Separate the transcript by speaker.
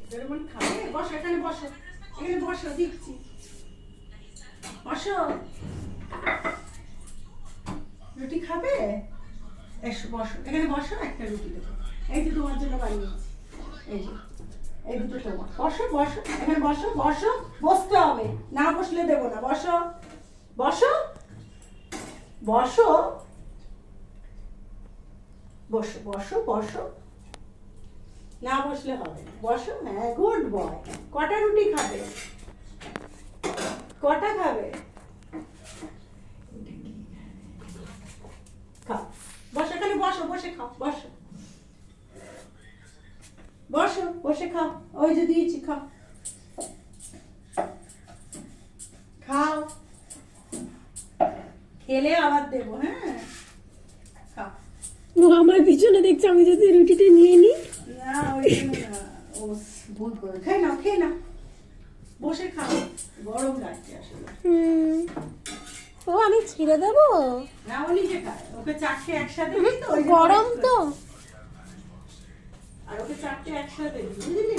Speaker 1: Doraemon খাবে? বসো এখানে, বসো এখানে, বসো দিচ্ছি, বসো। রুটি খাবে? এসো বসো এখানে, বসো, একটা রুটি দেবো। এই যে তোমার জন্য বানিয়েছি, এই যে এই দুটো তোমার। বসো বসো এখানে, বসো বসো, বসতে হবে, না বসলে দেবো না। বসো বসো বসো বসো বসো বসো, না বসলে হবে না। বসো, হ্যাঁ গুড বয়। কটা রুটি খাবে? কটা খাবে? খাও, বসো এখানে, বসো, বসে খাও, বসো বসো, বসে খাও। ওই যে দিয়েছি, খাও খাও, খেলে আবার দেবো। হ্যাঁ খাও।
Speaker 2: ও আমার পিছনে দেখছে, আমি যদি রুটিটা নিয়ে নিই।
Speaker 1: না ওই জন্য না, ও ভুল করে। খেয়ে নাও, খেয়ে নাও, বসে খাও, গরম লাগছে আসলে।
Speaker 2: ও আমি ছিঁড়ে দেবো?
Speaker 1: না ও নিজে খায়, ওকে চারটে একসাথে দিই তো, ওই জন্য
Speaker 2: গরম তো।
Speaker 1: আর ওকে চারটে একসাথে দিই, বুঝলি?